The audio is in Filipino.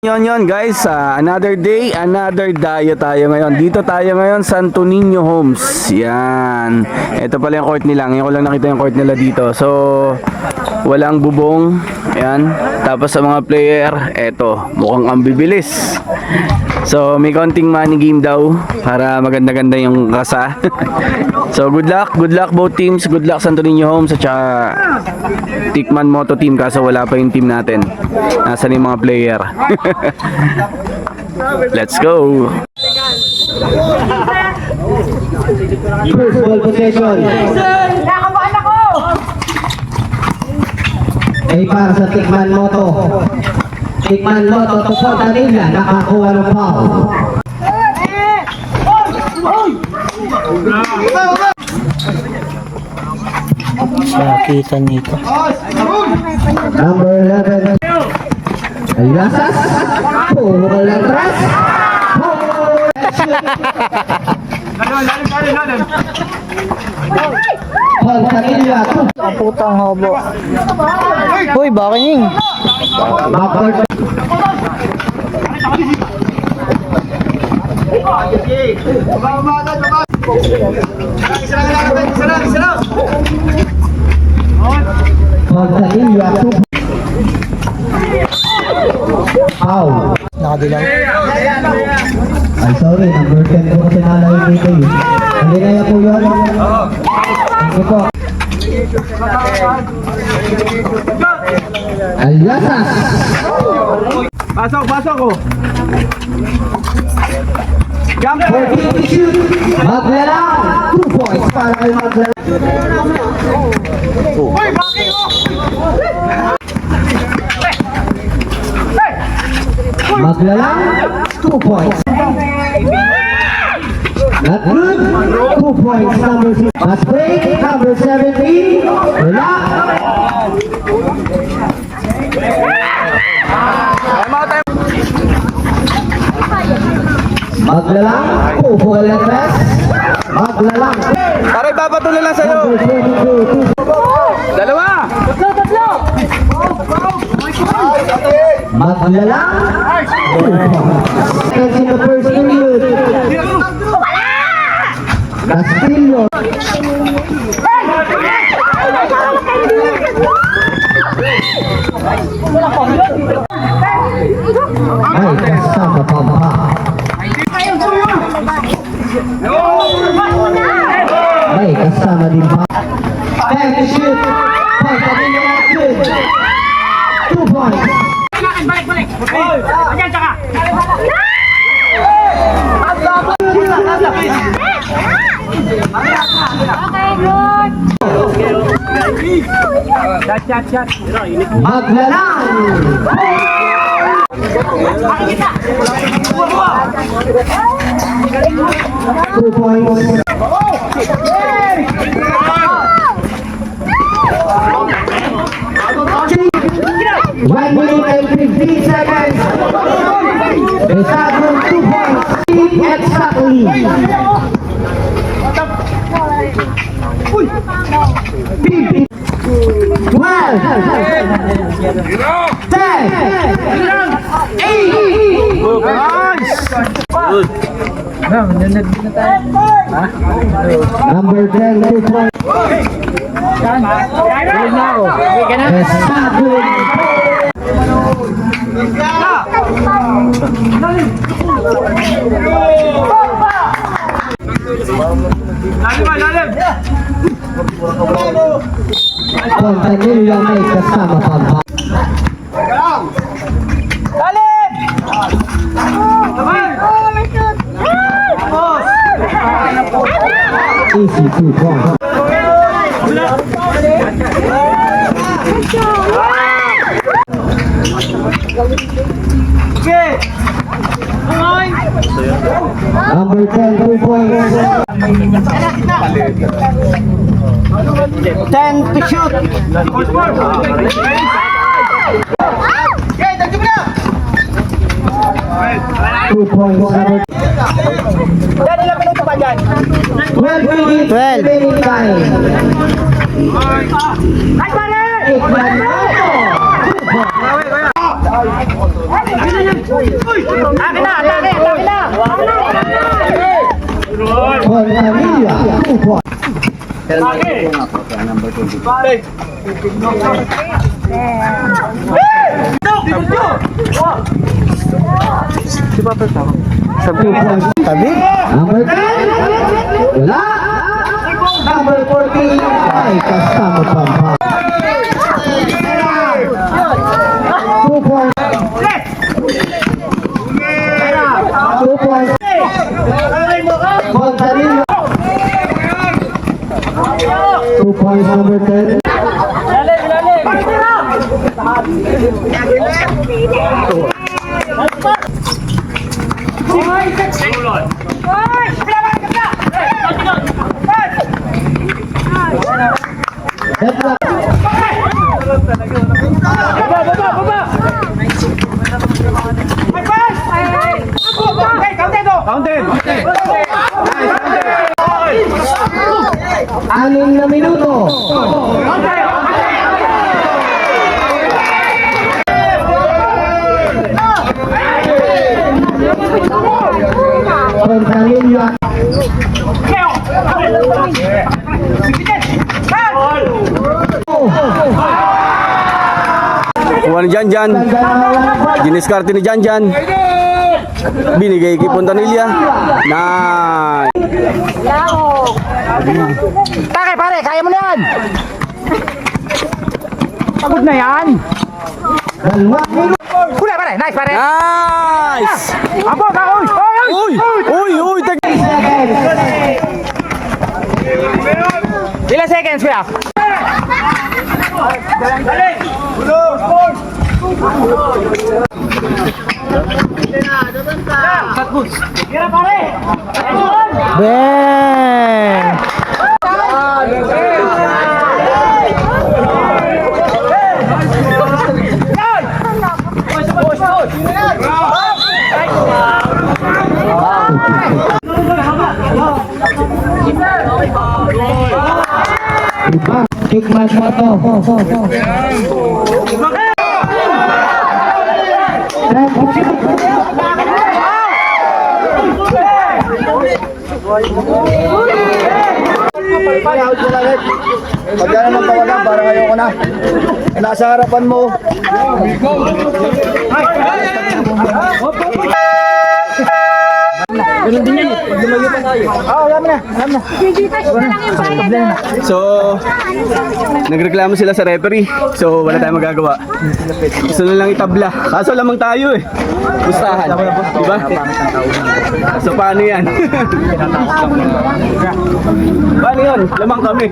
Yon guys, another day, another dayo tayo ngayon. Dito tayo ngayon sa Santo Niño Homes. Yan. Ito pala yung court nila. Ngayon ko lang nakita yung court nila dito. So, walang bubong. Yan. Tapos sa mga player, eto, mukhang ang bibilis. So, may konting money game daw para maganda-ganda yung kasa. So, good luck both teams. Good luck Santo Niño Homes at saka Tikman Moto Team, kaso wala pa yung team natin. Nasaan yung mga player? Let's go. First ball possession. Nakabahan ako! Ay para sa Tikman Moto. Tikman Moto to Fortaleza, nakakuha ng foul. Nakita nito. Number 11. Alasas. Puro lang ras. Fortaleza. Ang putang hobo. Hoy, bakining. Backward. Fortaleza. Foul. Nakadilaw. Ay, sorry, number 10 po kasi nalayo dito eh. Hindi kaya po yun? Sige po. Alasas! Pasok ko. Jump! 40 shoot! Maglalang! 2 points para kay Maglalang. Maglalang, 2 points. Not good. 2 points, number 6. Pass break, number 17. Wala. Maglalang, 2 for the press. Maglalang. Aray, papatuloy lang sa'yo. Number 22. Dalawa. Maglalang. That's in the first period. Castillo. Ay, kasama pa ba? Ay, kasama din pa. Back to shoot. Point, sabi niya na shoot. 2 points. Balik! Ayan, tsaka! Okay, good! Shot. Maglalang! 2 points. One minute and 15 seconds. Exactly 2 points. Exactly. 15. 12. 10. 8. Number 10, 2 points. Exactly. Fontanilla may kasama pa ba? Easy 2 points. Number 10, 2 points. 10 to shoot. 2 points. 12 minutes. 12. Remaining time. Tikman Moto. Akin na, atake na! Fontanilla, 2 points. Tabi? Number 10, wala. Number 14, ay kasama pa. 2 points. 2 points. Fontanilla. 2 points, number 10. Deadlock. Anim na minuto. Fontanilla. Kuha ni Janjan. Diniskarte ni Janjan. Binigay kay Fontanilla. Nice. Take, pare, kaya mo na yan! Pagod na yan! Dalawang minuto. Huli, pare! Nice, pare! Nice! Apo, kahoy! Uy! Uy! Uy! Ilan seconds, kuya? Tira, pare! Bang! Iba. Kick match mo to. Pag yan naman tawagan, parang ayoko na. Eh, nasa harapan mo. So, nagreklamo sila sa referee. So, wala tayong magagawa. Gusto na lang itabla. Kaso lamang tayo eh. Pustahan. Diba? So, paano yan? Paano yan? Lamang kami.